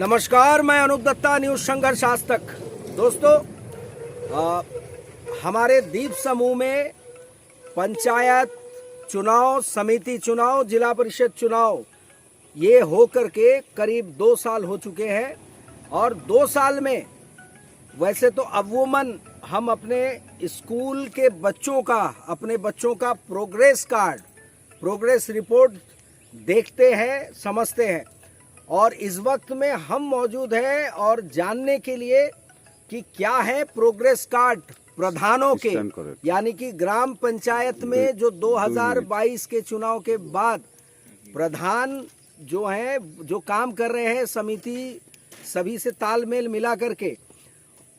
नमस्कार, मैं अनूप दत्ता, न्यूज संघर्ष आज तक। दोस्तों, हमारे दीप समूह में पंचायत चुनाव, समिति चुनाव, जिला परिषद चुनाव ये हो करके करीब 2 साल हो चुके हैं। और 2 साल में वैसे तो अमूमन हम अपने स्कूल के बच्चों का, अपने बच्चों का प्रोग्रेस कार्ड, प्रोग्रेस रिपोर्ट देखते हैं, समझते हैं। और इस वक्त में हम मौजूद हैं और जानने के लिए कि क्या है प्रोग्रेस कार्ड प्रधानों के, यानी कि ग्राम पंचायत में जो 2022 के चुनाव के बाद प्रधान जो हैं, जो काम कर रहे हैं, समिति सभी से तालमेल मिला करके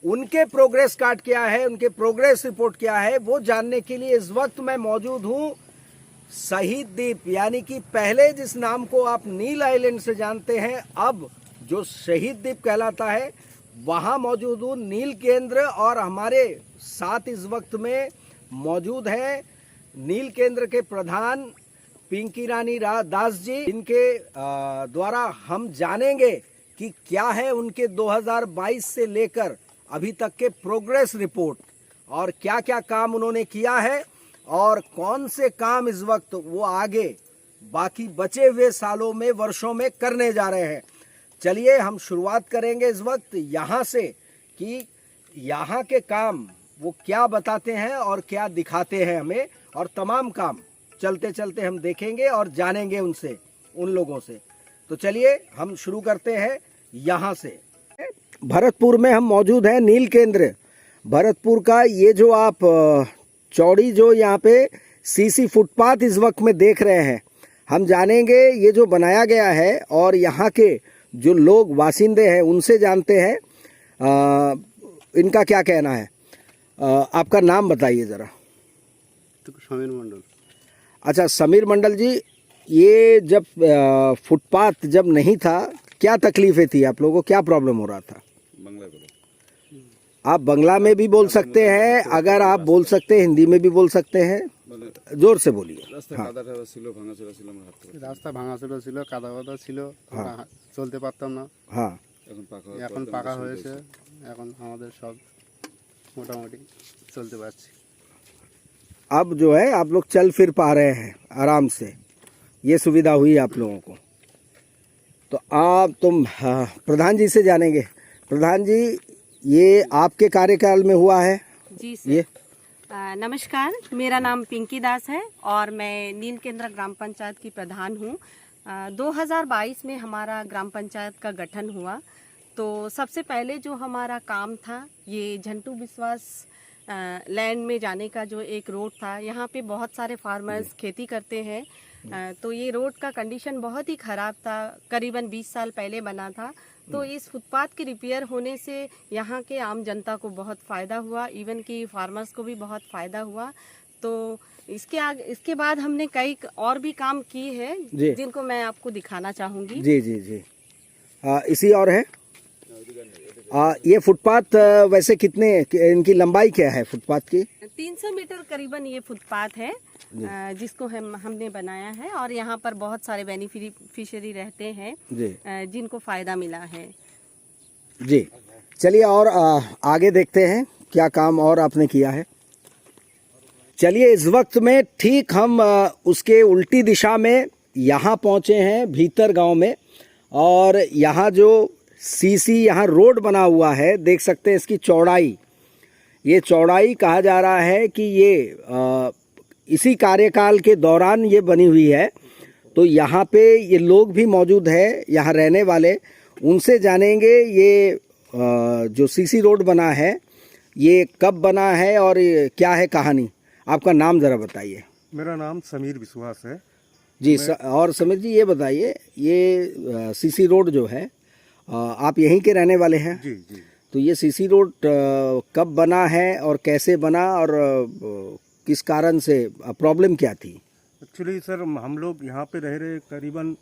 उनके प्रोग्रेस कार्ड क्या है, उनके प्रोग्रेस रिपोर्ट क्या है, वो जानने के लिए इस वक्त मैं मौजूद हूँ शहीद द्वीप, यानी कि पहले जिस नाम को आप नील आइलैंड से जानते हैं, अब जो शहीद द्वीप कहलाता है, वहाँ मौजूद हूँ नील केंद्र। और हमारे साथ इस वक्त में मौजूद है नील केंद्र के प्रधान पिंकी रानी दास जी। इनके द्वारा हम जानेंगे कि क्या है उनके 2022 से लेकर अभी तक के प्रोग्रेस रिपोर्ट और क्या क्या काम उन्होंने किया है और कौन से काम इस वक्त वो आगे बाकी बचे हुए सालों में, वर्षों में करने जा रहे हैं। चलिए हम शुरुआत करेंगे इस वक्त यहाँ से कि यहाँ के काम वो क्या बताते हैं और क्या दिखाते हैं हमें, और तमाम काम चलते चलते हम देखेंगे और जानेंगे उनसे, उन लोगों से। तो चलिए हम शुरू करते हैं यहाँ से। भरतपुर में हम मौजूद हैं, नील केंद्र भरतपुर का। ये जो आप चौड़ी जो यहाँ पे सीसी फुटपाथ इस वक्त में देख रहे हैं, हम जानेंगे ये जो बनाया गया है और यहाँ के जो लोग वासिंदे हैं उनसे जानते हैं इनका क्या कहना है। आपका नाम बताइए ज़रा। तो समीर मंडल। अच्छा, समीर मंडल जी, ये जब फुटपाथ जब नहीं था, क्या तकलीफें थी आप लोगों को, क्या प्रॉब्लम हो रहा था? आप बंगला में भी बोल सकते हैं, अगर आप बोल सकते हैं हिंदी में भी बोल सकते हैं, जोर से बोलिए। রাস্তা ভাঙা ছিল, কাদা ছিল, চলতে পারতাম না। হ্যাঁ, এখন পাকা হয়েছে, এখন আমাদের সব মোটামুটি চলতে পারছি। अब जो है आप लोग चल फिर पा रहे हैं आराम से, ये सुविधा हुई आप लोगों को। तो आप तुम प्रधान जी से जानेंगे। प्रधान जी, ये आपके कार्यकाल में हुआ है? जी सर। नमस्कार, मेरा नाम पिंकी दास है और मैं नील केंद्र ग्राम पंचायत की प्रधान हूँ। 2022 में हमारा ग्राम पंचायत का गठन हुआ। तो सबसे पहले जो हमारा काम था, ये झंटू विश्वास लैंड में जाने का जो एक रोड था। यहाँ पे बहुत सारे फार्मर्स खेती करते हैं, तो ये रोड का कंडीशन बहुत ही ख़राब था, करीबन 20 साल पहले बना था। तो इस फुटपाथ के रिपेयर होने से यहाँ के आम जनता को बहुत फ़ायदा हुआ, इवन कि फार्मर्स को भी बहुत फ़ायदा हुआ। तो इसके बाद हमने कई और भी काम किए हैं जिनको मैं आपको दिखाना चाहूँगी। जी जी जी। इसी और है ये फुटपाथ वैसे कितने, इनकी लंबाई क्या है फुटपाथ की? 300 मीटर करीबन ये फुटपाथ है जिसको हमने बनाया है। और यहाँ पर बहुत सारे बेनिफिशियरी रहते हैं जिनको फायदा मिला है। जी, चलिए और आगे देखते हैं क्या काम और आपने किया है। चलिए, इस वक्त में ठीक हम उसके उल्टी दिशा में यहाँ पहुँचे हैं, भीतर गांव में। और यहाँ जो सीसी यहाँ रोड बना हुआ है, देख सकते हैं इसकी चौड़ाई, ये चौड़ाई कहा जा रहा है कि ये इसी कार्यकाल के दौरान ये बनी हुई है। तो यहाँ पे ये लोग भी मौजूद है, यहाँ रहने वाले, उनसे जानेंगे ये जो सीसी रोड बना है ये कब बना है और क्या है कहानी। आपका नाम ज़रा बताइए। मेरा नाम समीर विश्वास है जी। और समीर जी, ये बताइए, ये सीसी रोड जो है, आप यहीं के रहने वाले हैं? जी जी। तो ये सीसी रोड कब बना है और कैसे बना और किस कारण से, प्रॉब्लम क्या थी? एक्चुअली सर, हम लोग यहाँ पे रह रहे करीबन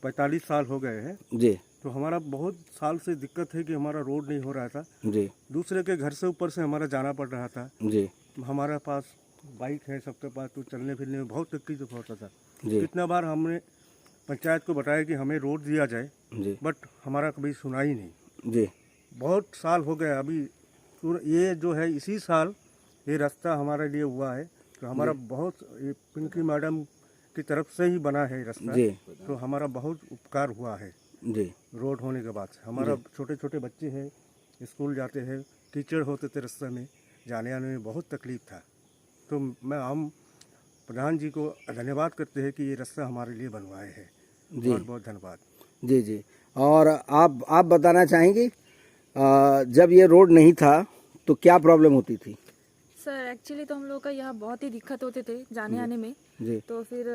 45 साल हो गए हैं जी। तो हमारा बहुत साल से दिक्कत है कि हमारा रोड नहीं हो रहा था जी। दूसरे के घर से ऊपर से हमारा जाना पड़ रहा था जी। हमारे पास बाइक है सबके पास, तो चलने फिरने में बहुत तकलीफ होता था। जी। कितना बार हमने पंचायत को बताया कि हमें रोड दिया जाए, जी बट हमारा कभी सुना ही नहीं। जी बहुत साल हो गए अभी, ये जो है इसी साल ये रास्ता हमारे लिए हुआ है, तो हमारा बहुत, ये पिंकी मैडम की तरफ से ही बना है रास्ता, जी तो हमारा बहुत उपकार हुआ है जी रोड होने के बाद से। हमारा छोटे छोटे बच्चे हैं, स्कूल जाते हैं, कीचड़ होते थे रास्ते में, जाने आने में बहुत तकलीफ था। तो हम प्रधान जी को धन्यवाद करते हैं कि ये रास्ता हमारे लिए बनवाए हैं। जी। बहुत बहुत धन्यवाद। जी जी। और आप बताना चाहेंगे जब ये रोड नहीं था तो क्या प्रॉब्लम होती थी? सर एक्चुअली तो हम लोग का यहाँ बहुत ही दिक्कत होते थे जाने आने में। जी तो फिर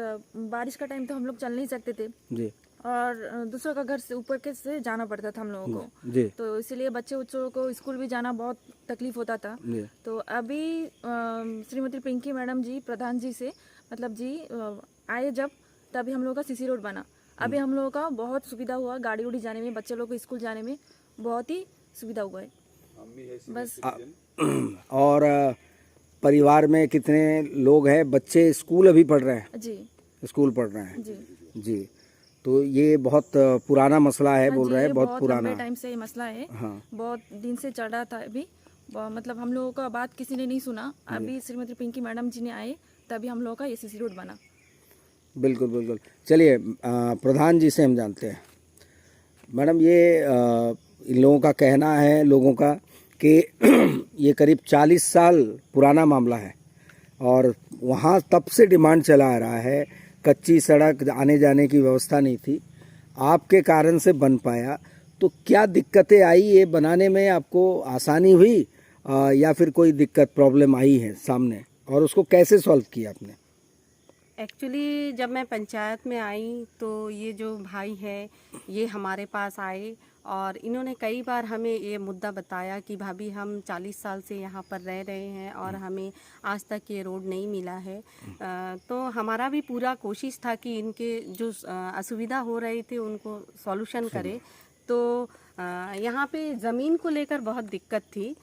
बारिश का टाइम तो हम लोग चल नहीं सकते थे जी और दूसरों का घर से ऊपर के से जाना पड़ता था हम लोगों को। जी तो इसीलिए बच्चों को स्कूल भी जाना बहुत तकलीफ होता था। जी तो अभी श्रीमती पिंकी मैडम जी प्रधान जी से मतलब जी आए जब, तभी हम लोग का सीसी रोड बना। अभी हम लोगों का बहुत सुविधा हुआ, गाड़ी उड़ी जाने में, बच्चे लोग को स्कूल जाने में बहुत ही सुविधा हुआ है। बस और परिवार में कितने लोग हैं? बच्चे स्कूल अभी पढ़ रहे हैं? जी स्कूल पढ़ रहे हैं जी जी। तो ये बहुत पुराना मसला है, बोल जी, रहे हैं ये बहुत पुराना। लंबे टाइम से ये मसला है। हाँ बहुत दिन से चल रहा था। अभी मतलब हम लोगों का बात किसी ने नहीं सुना। अभी श्रीमती पिंकी मैडम जी ने आए तभी हम लोगों का ये सीसी रोड बना। बिल्कुल बिल्कुल। चलिए प्रधान जी से हम जानते हैं। मैडम ये इन लोगों का कहना है, लोगों का, कि ये करीब 40 साल पुराना मामला है और वहाँ तब से डिमांड चला आ रहा है। कच्ची सड़क, आने जाने की व्यवस्था नहीं थी, आपके कारण से बन पाया। तो क्या दिक्कतें आई ये बनाने में? आपको आसानी हुई या फिर कोई दिक्कत प्रॉब्लम आई है सामने, और उसको कैसे सॉल्व किया आपने? एक्चुअली जब मैं पंचायत में आई तो ये जो भाई है ये हमारे पास आए और इन्होंने कई बार हमें ये मुद्दा बताया कि भाभी हम 40 साल से यहाँ पर रह रहे हैं और हमें आज तक ये रोड नहीं मिला है। तो हमारा भी पूरा कोशिश था कि इनके जो असुविधा हो रही थी उनको सॉल्यूशन करे। तो यहाँ पे ज़मीन को लेकर बहुत दिक्कत थी।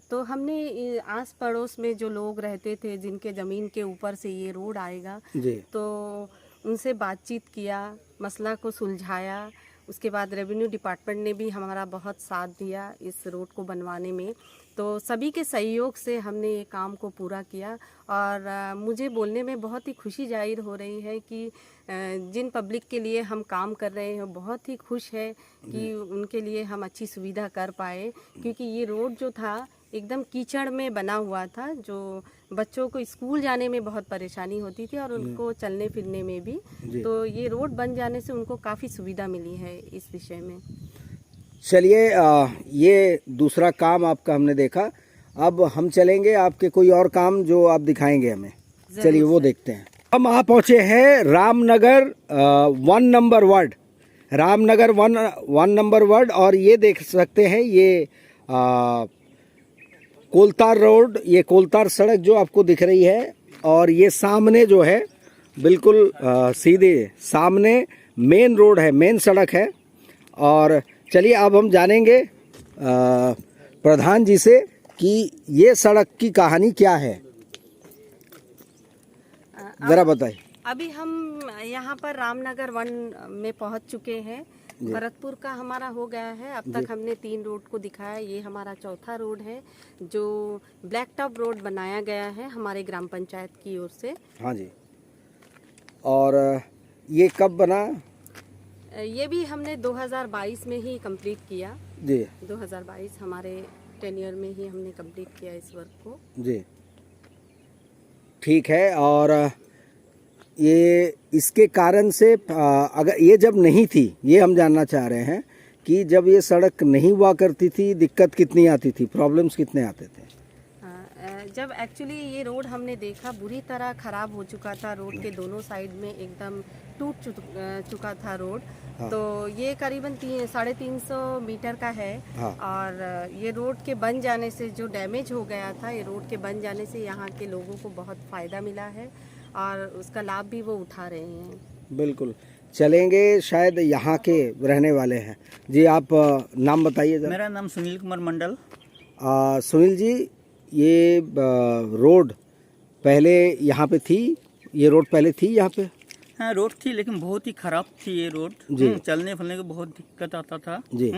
तो हमने आस पड़ोस में जो लोग रहते थे जिनके ज़मीन के ऊपर से ये रोड आएगा, जी तो उनसे बातचीत किया, मसला को सुलझाया। उसके बाद रेवेन्यू डिपार्टमेंट ने भी हमारा बहुत साथ दिया इस रोड को बनवाने में। तो सभी के सहयोग से हमने ये काम को पूरा किया और मुझे बोलने में बहुत ही खुशी जाहिर हो रही है कि जिन पब्लिक के लिए हम काम कर रहे हैं बहुत ही खुश है कि उनके लिए हम अच्छी सुविधा कर पाए। क्योंकि ये रोड जो था एकदम कीचड़ में बना हुआ था, जो बच्चों को स्कूल जाने में बहुत परेशानी होती थी और उनको चलने फिरने में भी। तो ये रोड बन जाने से उनको काफ़ी सुविधा मिली है इस विषय में। चलिए ये दूसरा काम आपका हमने देखा, अब हम चलेंगे आपके कोई और काम जो आप दिखाएंगे हमें। चलिए वो देखते हैं। हम आ पहुँचे हैं Ramnagar 1 number ward, Ramnagar 1 number ward. और ये देख सकते हैं ये कोलतार रोड, ये कोलतार सड़क जो आपको दिख रही है, और ये सामने जो है बिल्कुल सीधे सामने मेन रोड है, मेन सड़क है। और चलिए अब हम जानेंगे प्रधान जी से कि ये सड़क की कहानी क्या है, ज़रा बताइए। अभी हम यहाँ पर रामनगर 1 में पहुँच चुके हैं। भरतपुर का हमारा हो गया है। अब तक हमने 3 रोड को दिखाया, ये हमारा चौथा रोड है जो ब्लैक टॉप रोड बनाया गया है हमारे ग्राम पंचायत की ओर से। हाँ जी। और ये कब बना? ये भी हमने 2022 में ही कंप्लीट किया जी 2022 हमारे टेन्योर में ही हमने कंप्लीट किया इस वर्क को। जी ठीक है। और ये इसके कारण से अगर ये जब नहीं थी, ये हम जानना चाह रहे हैं कि जब ये सड़क नहीं हुआ करती थी दिक्कत कितनी आती थी, प्रॉब्लम्स कितने आते थे? जब एक्चुअली ये रोड हमने देखा बुरी तरह ख़राब हो चुका था, रोड के दोनों साइड में एकदम टूट चुका था रोड। हाँ। तो ये करीबन 350 मीटर का है। हाँ। और ये रोड के बन जाने से जो डैमेज हो गया था, ये रोड के बन जाने से यहाँ के लोगों को बहुत फ़ायदा मिला है और उसका लाभ भी वो उठा रहे हैं। बिल्कुल चलेंगे, शायद यहाँ के रहने वाले हैं। जी आप नाम बताइए जरा। मेरा नाम सुनील कुमार मंडल। सुनील जी, ये रोड पहले यहाँ पे थी? ये रोड पहले थी यहाँ पे? हाँ रोड थी लेकिन बहुत ही खराब थी ये रोड। जी। चलने फिरने को बहुत दिक्कत आता था। जी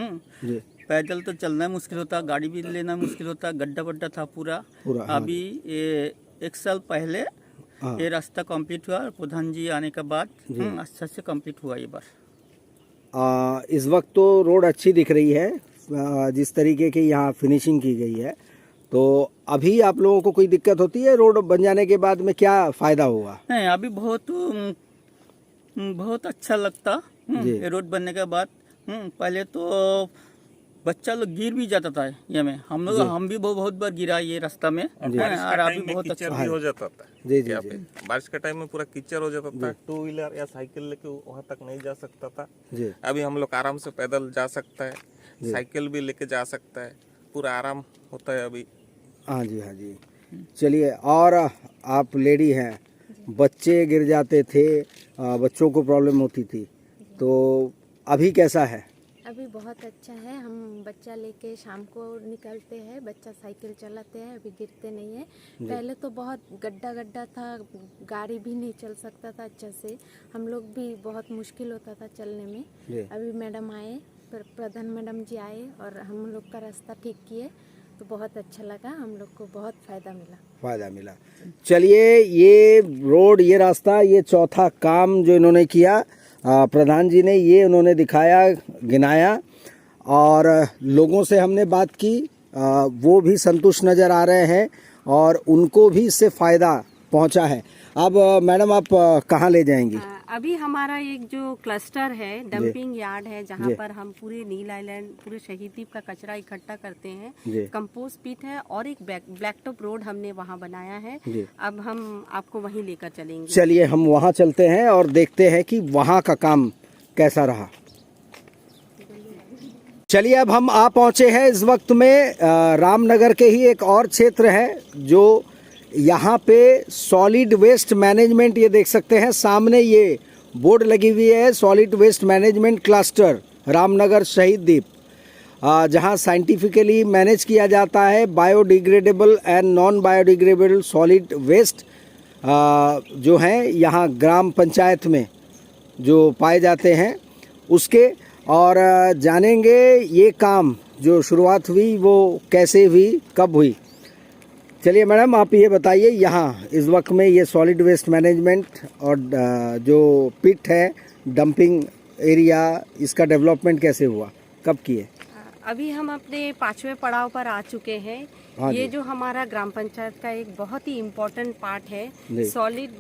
जी पैदल तो चलना मुश्किल होता, गाड़ी भी लेना मुश्किल होता, गड्ढा वड्ढा था पूरा। पूरा, हाँ। अभी ये 1 साल पहले हाँ। ये रास्ता कंप्लीट हुआ, प्रधान जी आने के बाद अच्छा से कंप्लीट हुआ ये बार। इस वक्त तो रोड अच्छी दिख रही है, जिस तरीके की यहाँ फिनिशिंग की गई है। तो अभी आप लोगों को कोई दिक्कत होती है रोड बन जाने के बाद में, क्या फायदा होगा? नहीं अभी बहुत अच्छा लगता जी। ये रोड बनने के बाद। पहले तो बच्चा लोग गिर भी जाता था ये में, हम भी बहुत बार गिरा ये रास्ता में। और अभी बहुत अच्छा भी हो जाता था। जी जी यहाँ जी पे बारिश के टाइम में पूरा कीचड़ हो जाता था, 2 व्हीलर या साइकिल लेके वहाँ तक नहीं जा सकता था। जी अभी हम लोग आराम से पैदल जा सकता है, साइकिल भी लेके जा सकता है, पूरा आराम होता है अभी। हाँ जी हाँ जी। चलिए, और आप लेडी हैं, बच्चे गिर जाते थे, बच्चों को प्रॉब्लम होती थी, तो अभी कैसा है? अभी बहुत अच्छा है। हम बच्चा लेके शाम को निकलते हैं, बच्चा साइकिल चलाते हैं, अभी गिरते नहीं है। पहले तो बहुत गड्ढा था, गाड़ी भी नहीं चल सकता था अच्छा से, हम लोग भी बहुत मुश्किल होता था चलने में। अभी मैडम आए, प्रधान मैडम जी आए और हम लोग का रास्ता ठीक किए, तो बहुत अच्छा लगा, हम लोग को बहुत फायदा मिला। चलिए, ये रोड, ये रास्ता, ये चौथा काम जो इन्होंने किया, प्रधान जी ने, ये उन्होंने दिखाया, गिनाया, और लोगों से हमने बात की, वो भी संतुष्ट नज़र आ रहे हैं और उनको भी इससे फ़ायदा पहुंचा है। अब मैडम आप कहाँ ले जाएंगी? अभी हमारा एक जो क्लस्टर है, डंपिंग यार्ड है, जहाँ पर हम पूरे नील आइलैंड, पूरे शहीद द्वीप का कचरा इकट्ठा करते हैं। कंपोस्ट पिट है और एक ब्लैक टॉप रोड हमने वहाँ बनाया है। अब हम आपको वहीं लेकर चलेंगे। चलिए, हम वहाँ चलते हैं और देखते हैं कि वहाँ का काम कैसा रहा। चलिए, अब हम आ पहुँचे हैं इस वक्त में रामनगर के ही एक और क्षेत्र है, जो यहाँ पे सॉलिड वेस्ट मैनेजमेंट, ये देख सकते हैं सामने ये बोर्ड लगी हुई है, solid waste management cluster Ramnagar Shaheed Dweep, जहाँ साइंटिफिकली मैनेज किया जाता है biodegradable and non biodegradable solid waste, जो हैं यहाँ ग्राम पंचायत में जो पाए जाते हैं उसके। और जानेंगे ये काम जो शुरुआत हुई वो कैसे हुई, कब हुई। चलिए मैडम, आप ये बताइए, यहाँ इस वक्त में ये सॉलिड वेस्ट मैनेजमेंट और जो पिट है, डंपिंग एरिया, इसका डेवलपमेंट कैसे हुआ, कब किए? अभी हम अपने 5वें पड़ाव पर आ चुके हैं। ये जो हमारा ग्राम पंचायत का एक बहुत ही इम्पोर्टेंट पार्ट है, सॉलिड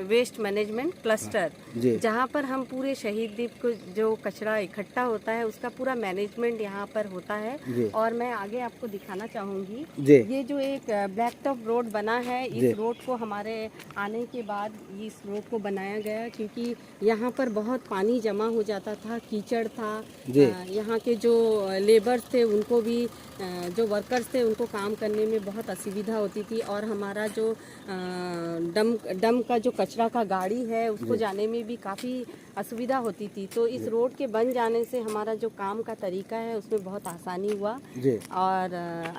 वेस्ट मैनेजमेंट क्लस्टर, जहाँ पर हम पूरे शहीद द्वीप को जो कचरा इकट्ठा होता है उसका पूरा मैनेजमेंट यहाँ पर होता है। और मैं आगे आपको दिखाना चाहूँगी, ये जो एक ब्लैक टॉप रोड बना है, इस रोड को हमारे आने के बाद इस रोड को बनाया गया, क्योंकि यहाँ पर बहुत पानी जमा हो जाता था, कीचड़ था। यहाँ के जो लेबर्स थे उनको भी, जो वर्कर्स थे उनको काम करने में बहुत असुविधा होती थी, और हमारा जो डम का जो कचरा का गाड़ी है उसको जाने में भी काफ़ी असुविधा होती थी। तो इस रोड के बन जाने से हमारा जो काम का तरीका है उसमें बहुत आसानी हुआ, और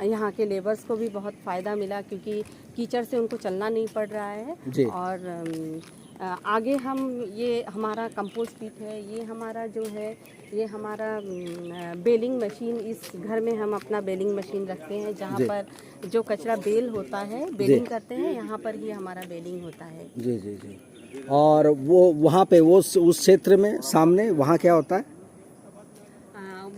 यहाँ के लेबर्स को भी बहुत फ़ायदा मिला, क्योंकि कीचड़ से उनको चलना नहीं पड़ रहा है। और आगे हम, ये हमारा कंपोस्ट पिट है, ये हमारा जो है, ये हमारा बेलिंग मशीन, इस घर में हम अपना बेलिंग मशीन रखते हैं, जहाँ पर जो कचरा बेल होता है, बेलिंग करते हैं, यहाँ पर ही हमारा बेलिंग होता है। जी जी जी। और वो वहाँ पे वो उस क्षेत्र में सामने वहाँ क्या होता है?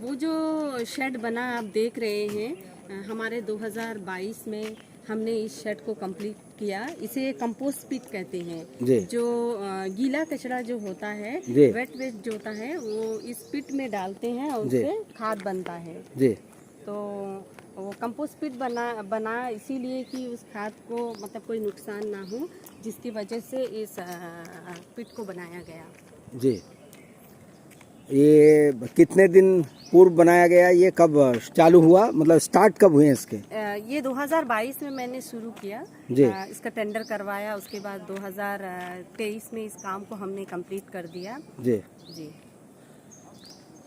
वो जो शेड बना आप देख रहे हैं, हमारे 2022 में हमने इस शेड को कंप्लीट किया। इसे कंपोस्ट पिट कहते हैं। जो गीला कचरा जो होता है, वेट वेस्ट जो होता है, वो इस पिट में डालते हैं और उससे खाद बनता है। तो वो कंपोस्ट पिट बना इसीलिए कि उस खाद को मतलब कोई नुकसान ना हो, जिसकी वजह से इस पिट को बनाया गया। जी, ये कितने दिन पूर्व बनाया गया, ये कब चालू हुआ, मतलब स्टार्ट कब हुए इसके? ये 2022 में मैंने शुरू किया, इसका टेंडर करवाया, उसके बाद 2023 में इस काम को हमने कंप्लीट कर दिया। जी।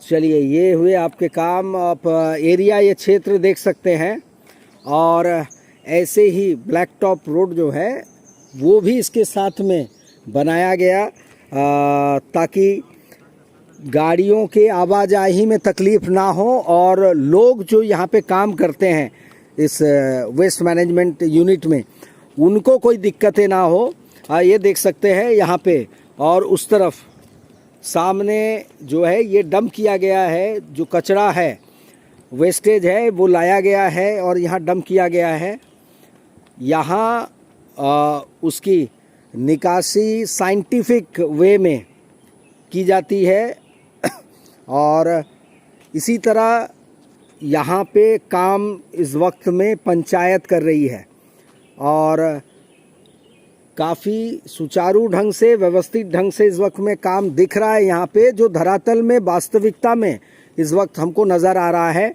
चलिए, ये हुए आपके काम। आप एरिया, ये क्षेत्र देख सकते हैं, और ऐसे ही ब्लैक टॉप रोड जो है वो भी इसके साथ में बनाया गया। ताकि गाड़ियों के आवाजाही में तकलीफ ना हो और लोग जो यहाँ पे काम करते हैं इस वेस्ट मैनेजमेंट यूनिट में उनको कोई दिक्कतें ना हो। ये देख सकते हैं यहाँ पे, और उस तरफ सामने जो है ये डंप किया गया है, जो कचरा है वेस्टेज है वो लाया गया है और यहाँ डंप किया गया है। यहाँ उसकी निकासी साइंटिफिक वे में की जाती है और इसी तरह यहाँ पे काम इस वक्त में पंचायत कर रही है और काफ़ी सुचारू ढंग से, व्यवस्थित ढंग से इस वक्त में काम दिख रहा है यहाँ पे, जो धरातल में वास्तविकता में इस वक्त हमको नज़र आ रहा है।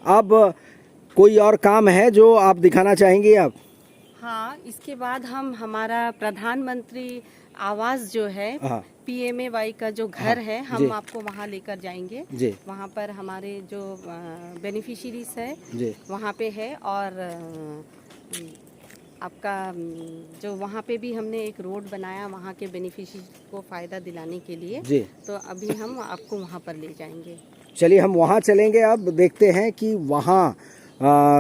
अब कोई और काम है जो आप दिखाना चाहेंगे अब? हाँ, इसके बाद हम हमारा प्रधानमंत्री आवास जो है PMAY का जो घर है हम आपको वहाँ लेकर जाएंगे। वहाँ पर हमारे जो बेनिफिशियरीज है वहाँ पे है और आपका जो वहाँ पे भी हमने एक रोड बनाया वहाँ के बेनिफिशियरी को फ़ायदा दिलाने के लिए, तो अभी हम आपको वहाँ पर ले जाएंगे। चलिए हम वहाँ चलेंगे। अब देखते हैं कि वहाँ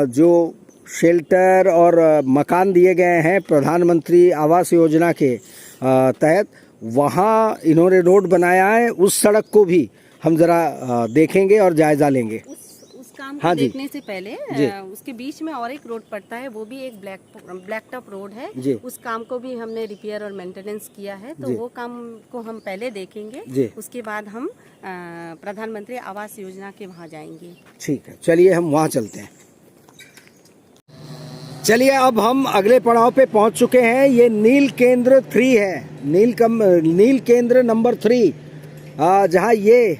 जो शेल्टर और मकान दिए गए हैं प्रधानमंत्री आवास योजना के तहत, वहाँ इन्होंने रोड बनाया है, उस सड़क को भी हम ज़रा देखेंगे और जायज़ा लेंगे। उस काम को देखने से पहले उसके बीच में और एक रोड पड़ता है, वो भी एक ब्लैक टॉप रोड है। उस काम को भी हमने रिपेयर और मेंटेनेंस किया है, तो वो काम को हम पहले देखेंगे, उसके बाद हम प्रधानमंत्री आवास योजना के वहाँ जाएंगे। ठीक है, चलिए हम वहाँ चलते हैं। चलिए अब हम अगले पड़ाव पे पहुंच चुके हैं। ये नील केंद्र 3 है, नील केंद्र नंबर 3, जहां ये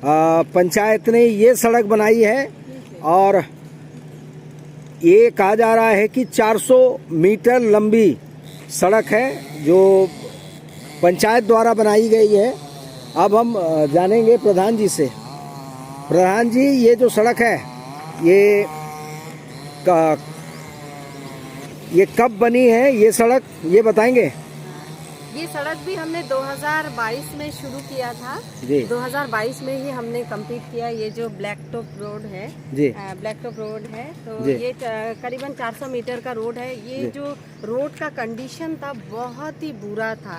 पंचायत ने ये सड़क बनाई है और ये कहा जा रहा है कि 400 मीटर लंबी सड़क है जो पंचायत द्वारा बनाई गई है। अब हम जानेंगे प्रधान जी से। प्रधान जी, ये जो सड़क है ये कब बनी है ये सड़क, ये बताएंगे? ये सड़क भी हमने 2022 में शुरू किया था। 2022 में ही हमने कंप्लीट किया। ये जो ब्लैक टॉप रोड है, तो ये करीबन 400 मीटर का रोड है। ये जो रोड का कंडीशन था बहुत ही बुरा था,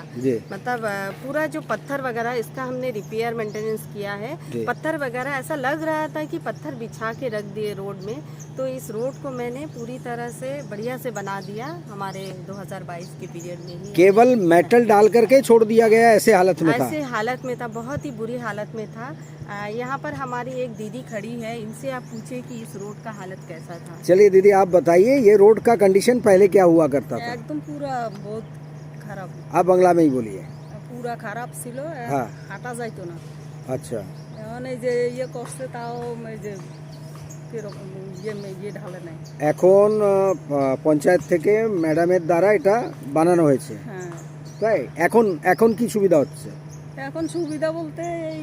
मतलब पूरा जो पत्थर वगैरह इसका हमने रिपेयर मेंटेनेंस किया है। पत्थर वगैरह ऐसा लग रहा था कि पत्थर बिछा के रख दिए रोड में, तो इस रोड को मैंने पूरी तरह से बढ़िया से बना दिया हमारे 2022 के पीरियड में ही। केवल मेटल डाल करके छोड़ दिया गया, ऐसे हालत में था? ऐसे हालत में था, बहुत ही बुरी हालत में था। यहाँ पर हमारी एक दीदी खड़ी है, इनसे आप पूछे कि इस रोड का हालत कैसा था। चलिए दीदी आप बताइए, ये रोड का कंडीशन पहले क्या हुआ करता था? एकदम पूरा बहुत खराब। आप बांग्ला में ही बोलिए। पूरा खराब ছিল, হাঁটা যাইতো না। আচ্ছা, মানে যে ইয়ে করছে তাও যে কিরকম ইয়ে ঢালে নাই। এখন পঞ্চায়েত থেকে ম্যাডামের দ্বারা এটা বানানো হয়েছে। হ্যাঁ, তাই এখন কি সুবিধা হচ্ছে? এখন সুবিধা বলতে এই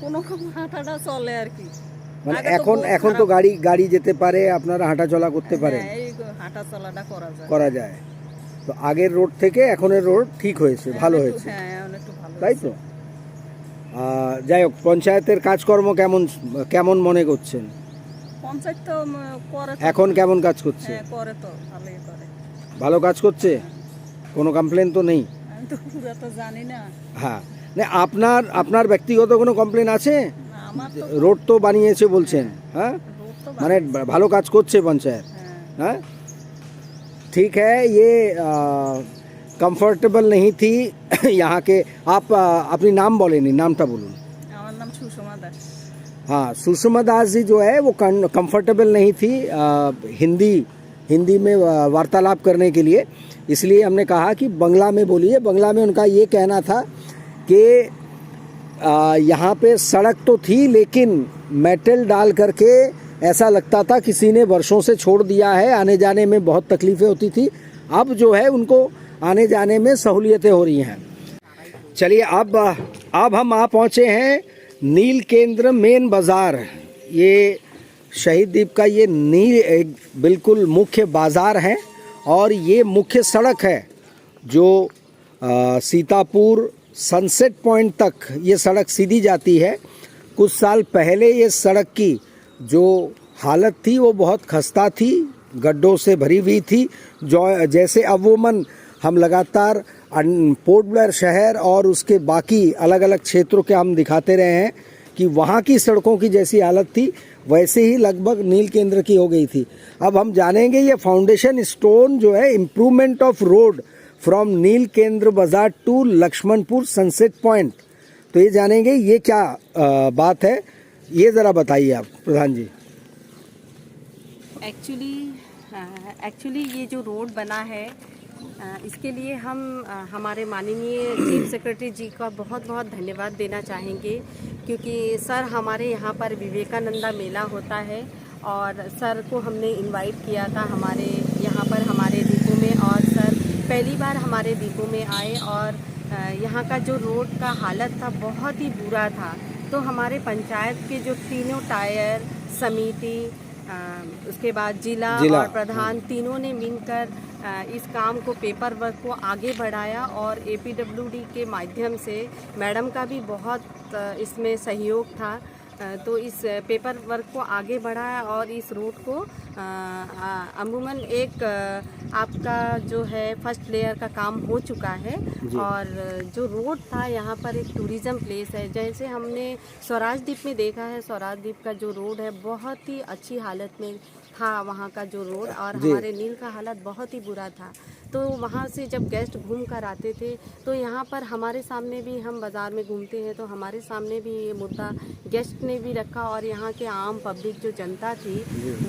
কোনো হাঁটাটা চলে আর কি। মানে এখন তো গাড়ি যেতে পারে, আপনারা হাঁটা চলা করতে পারে। হ্যাঁ, এই হাঁটা চলাটা করা যায়। তো আগের রোড থেকে এখনের রোড ঠিক হয়েছে, ভালো হয়েছে। হ্যাঁ, অনেকটা ভালো। তাই তো? যাই হোক, পঞ্চায়েতের কাজকর্ম কেমন মনে করছেন? পঞ্চায়েত তো করে। এখন কেমন কাজ করছে? হ্যাঁ, করে তো, ভালোই করে। ভালো কাজ করছে, কোনো কমপ্লেন তো নেই? আমি তো পুরো তো জানি না। হ্যাঁ, না আপনার ব্যক্তিগত কোনো কমপ্লেন আছে? আমার তো রোড তো বানিয়েছে বলছেন, হ্যাঁ, মানে ভালো কাজ করছে পঞ্চায়েত। हाँ ठीक है। ये कंफर्टेबल नहीं थी यहाँ के। आप अपनी नाम बोले नहीं, नामटा बोलूँ। আমার নাম সুষমা দাস। हाँ, सुषमा दास जी जो है वो कंफर्टेबल नहीं थी हिंदी में वार्तालाप करने के लिए, इसलिए हमने कहा कि बंगला में बोलिए। बंगला में उनका ये कहना था कि यहाँ पे सड़क तो थी लेकिन मेटल डाल करके ऐसा लगता था किसी ने वर्षों से छोड़ दिया है, आने जाने में बहुत तकलीफ़ें होती थी। अब जो है उनको आने जाने में सहूलियतें हो रही हैं। चलिए अब हम आ पहुँचे हैं नील केंद्र मेन बाज़ार। ये शहीद द्वीप का ये एक बिल्कुल मुख्य बाज़ार है और ये मुख्य सड़क है जो सीतापुर सनसेट पॉइंट तक ये सड़क सीधी जाती है। कुछ साल पहले ये सड़क की जो हालत थी वो बहुत खस्ता थी, गड्ढों से भरी हुई थी। जो जैसे अमूमन हम लगातार पोर्ट ब्लेयर शहर और उसके बाकी अलग अलग क्षेत्रों के हम दिखाते रहे हैं कि वहाँ की सड़कों की जैसी हालत थी वैसे ही लगभग नील केंद्र की हो गई थी। अब हम जानेंगे ये फाउंडेशन स्टोन जो है इम्प्रूवमेंट ऑफ रोड फ्रॉम नील केंद्र बाजार टू लक्ष्मणपुर सनसेट पॉइंट, तो ये जानेंगे ये क्या बात है, ये ज़रा बताइए आप प्रधान जी। एक्चुअली ये जो रोड बना है इसके लिए हम हमारे माननीय चीफ सेक्रेटरी जी का बहुत बहुत धन्यवाद देना चाहेंगे, क्योंकि सर हमारे यहाँ पर विवेकानंदा मेला होता है और सर को हमने इनवाइट किया था हमारे यहाँ पर हमारे डिपो में, और सर पहली बार हमारे डिपो में आए और यहाँ का जो रोड का हालत था बहुत ही बुरा था। तो हमारे पंचायत के जो तीनों टायर समिति उसके बाद जिला और प्रधान तीनों ने मिलकर इस काम को पेपर वर्क को आगे बढ़ाया और एपीडब्ल्यूडी के माध्यम से मैडम का भी बहुत इसमें सहयोग था। तो इस पेपर वर्क को आगे बढ़ाया और इस रोड को अमूमन एक आपका जो है फर्स्ट लेयर का काम हो चुका है। और जो रोड था यहाँ पर एक टूरिज़्म प्लेस है, जैसे हमने स्वराज द्वीप में देखा है, स्वराज द्वीप का जो रोड है बहुत ही अच्छी हालत में था वहाँ का जो रोड, और हमारे नील का हालत बहुत ही बुरा था। तो वहाँ से जब गेस्ट घूम कर आते थे तो यहाँ पर हमारे सामने भी, हम बाज़ार में घूमते हैं तो हमारे सामने भी ये मुद्दा गेस्ट ने भी रखा और यहाँ के आम पब्लिक जो जनता थी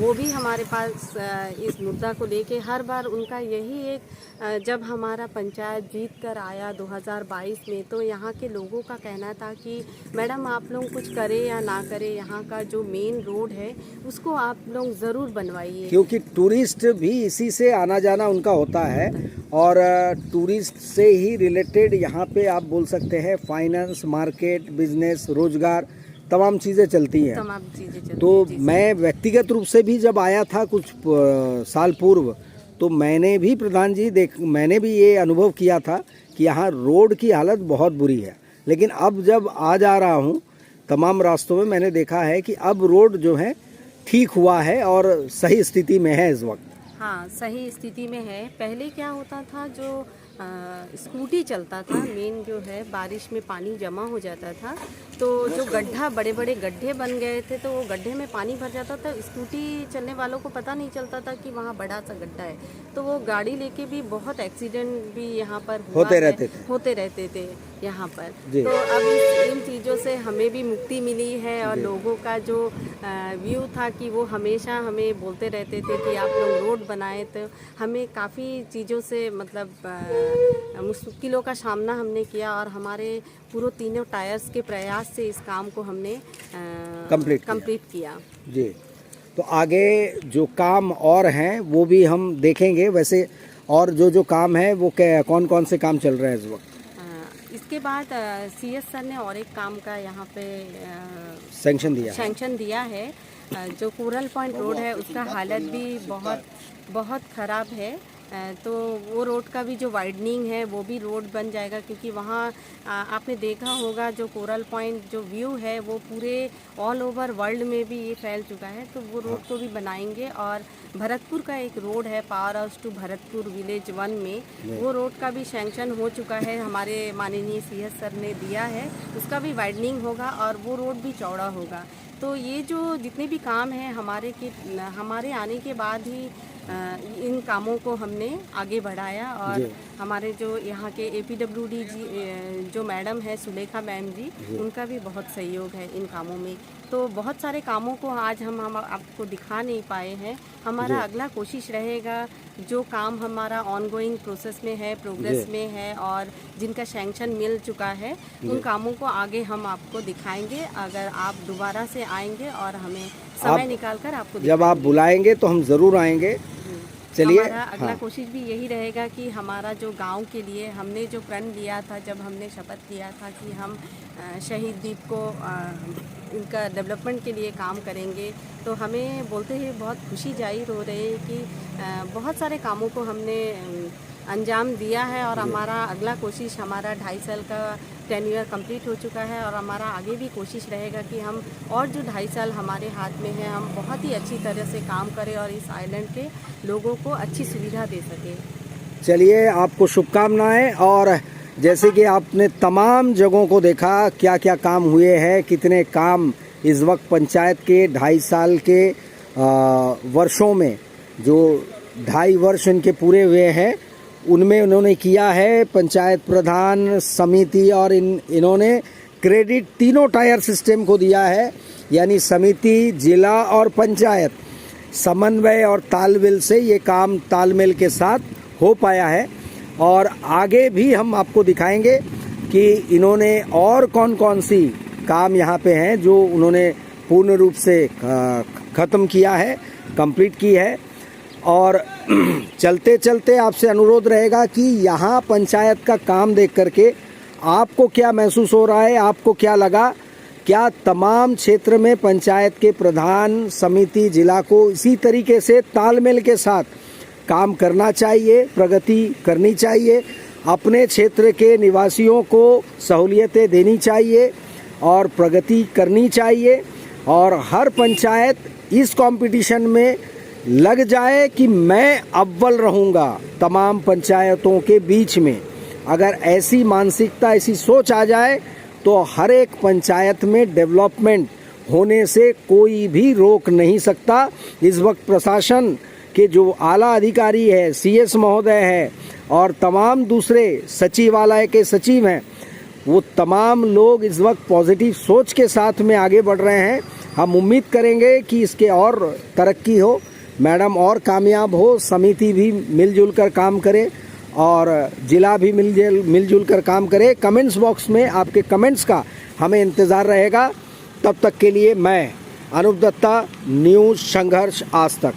वो भी हमारे पास इस मुद्दा को लेके हर बार उनका यही एक, जब हमारा पंचायत जीत कर आया 2022 में तो यहाँ के लोगों का कहना था कि मैडम आप लोग कुछ करें या ना करें, यहाँ का जो मेन रोड है उसको आप लोग ज़रूर बनवाइए, क्योंकि टूरिस्ट भी इसी से आना जाना उनका होता है और टूरिस्ट से ही रिलेटेड यहाँ पे आप बोल सकते हैं फाइनेंस, मार्केट, बिजनेस, रोजगार तमाम चीज़ें चलती हैं। तमाम चीज़ें चलती तो हैं। मैं व्यक्तिगत रूप से भी जब आया था कुछ साल पूर्व तो मैंने भी प्रधान जी मैंने भी ये अनुभव किया था कि यहाँ रोड की हालत बहुत बुरी है। लेकिन अब जब आ जा रहा हूँ तमाम रास्तों में मैंने देखा है कि अब रोड जो है ठीक हुआ है और सही स्थिति में है इस वक्त। हाँ, सही स्थिति में है। पहले क्या होता था, जो स्कूटी चलता था मेन जो है, बारिश में पानी जमा हो जाता था तो जो गड्ढा, बड़े बड़े गड्ढे बन गए थे तो वो गड्ढे में पानी भर जाता था, स्कूटी चलने वालों को पता नहीं चलता था कि वहाँ बड़ा सा गड्ढा है, तो वो गाड़ी लेके भी बहुत एक्सीडेंट भी यहाँ पर होते रहते थे यहाँ पर। तो अब इन चीज़ों से हमें भी मुक्ति मिली है और लोगों का जो व्यू था कि वो हमेशा हमें बोलते रहते थे कि आप लोग रोड बनाए, तो हमें काफ़ी चीज़ों से मतलब मुश्किलों का सामना हमने किया और हमारे पूरे तीनों टायर्स के प्रयास से इस काम को हमने कंप्लीट किया जी। तो आगे जो काम और हैं वो भी हम देखेंगे वैसे, और जो काम है वो कौन कौन से काम चल रहे हैं इस वक्त? इसके बाद सीएस सर ने और एक काम का यहाँ पे सैंक्शन दिया है। जो कोरल पॉइंट रोड है उसका हालत भी बहुत ख़राब है, तो वो रोड का भी जो वाइडनिंग है वो भी रोड बन जाएगा, क्योंकि वहाँ आपने देखा होगा जो कोरल पॉइंट जो व्यू है वो पूरे ऑल ओवर वर्ल्ड में भी ये फैल चुका है, तो वो रोड को भी बनाएंगे। और भरतपुर का एक रोड है power house to Bharatpur village 1 में, वो रोड का भी सैंक्शन हो चुका है, हमारे माननीय सीएस सर ने दिया है, उसका भी वाइडनिंग होगा और वो रोड भी चौड़ा होगा। तो ये जो जितने भी काम हैं हमारे आने के बाद ही इन कामों को हमने आगे बढ़ाया और हमारे जो यहाँ के एपीडब्ल्यूडी जी जो मैडम है सुलेखा मैम जी, उनका भी बहुत सहयोग है इन कामों में। तो बहुत सारे कामों को आज हम आपको दिखा नहीं पाए हैं। हमारा अगला कोशिश रहेगा जो काम हमारा ऑनगोइंग प्रोसेस में है, प्रोग्रेस में है और जिनका सैंक्शन मिल चुका है, उन कामों को आगे हम आपको दिखाएंगे अगर आप दोबारा से आएंगे और हमें समय निकाल कर आपको जब आप बुलाएंगे तो हम ज़रूर आएंगे। चलिए, हमारा अगला कोशिश भी यही रहेगा कि हमारा जो गांव के लिए हमने जो प्रण लिया था, जब हमने शपथ लिया था कि हम शहीद द्वीप को इनका डेवलपमेंट के लिए काम करेंगे, तो हमें बोलते हुए बहुत खुशी जाहिर हो रही है कि बहुत सारे कामों को हमने अंजाम दिया है और हमारा अगला कोशिश हमारा 2.5 साल का टेन्योर कंप्लीट हो चुका है और हमारा आगे भी कोशिश रहेगा कि हम और जो 2.5 साल हमारे हाथ में है हम बहुत ही अच्छी तरह से काम करें और इस आइलैंड के लोगों को अच्छी सुविधा दे सकें। चलिए, आपको शुभकामनाएं। और जैसे कि आपने तमाम जगहों को देखा, क्या क्या काम हुए हैं, कितने काम इस वक्त पंचायत के 2.5 साल के वर्षों में, जो 2.5 वर्ष इनके पूरे हुए हैं, उनमें उन्होंने किया है। पंचायत प्रधान, समिति और इन्होंने क्रेडिट तीनों टायर सिस्टम को दिया है, यानी समिति, जिला और पंचायत समन्वय और तालमेल से ये काम तालमेल के साथ हो पाया है। और आगे भी हम आपको दिखाएंगे कि इन्होंने और कौन कौन सी काम यहाँ पे हैं जो उन्होंने पूर्ण रूप से ख़त्म किया है, कंप्लीट की है। और चलते चलते आपसे अनुरोध रहेगा कि यहाँ पंचायत का काम देख करके आपको क्या महसूस हो रहा है, आपको क्या लगा, क्या तमाम क्षेत्र में पंचायत के प्रधान, समिति, जिला को इसी तरीके से तालमेल के साथ काम करना चाहिए, प्रगति करनी चाहिए, अपने क्षेत्र के निवासियों को सहूलियतें देनी चाहिए और प्रगति करनी चाहिए। और हर पंचायत इस कंपटीशन में लग जाए कि मैं अव्वल रहूँगा तमाम पंचायतों के बीच में। अगर ऐसी मानसिकता, ऐसी सोच आ जाए तो हर एक पंचायत में डेवलपमेंट होने से कोई भी रोक नहीं सकता। इस वक्त प्रशासन के जो आला अधिकारी है, सीएस महोदय है और तमाम दूसरे सचिवालय के सचिव हैं, वो तमाम लोग इस वक्त पॉजिटिव सोच के साथ में आगे बढ़ रहे हैं। हम उम्मीद करेंगे कि इसके और तरक्की हो, मैडम और कामयाब हो, समिति भी मिलजुल कर काम करे और जिला भी मिलजुल कर काम करे। कमेंट्स बॉक्स में आपके कमेंट्स का हमें इंतज़ार रहेगा। तब तक के लिए मैं अनूप दत्ता, न्यूज़ संघर्ष आज तक।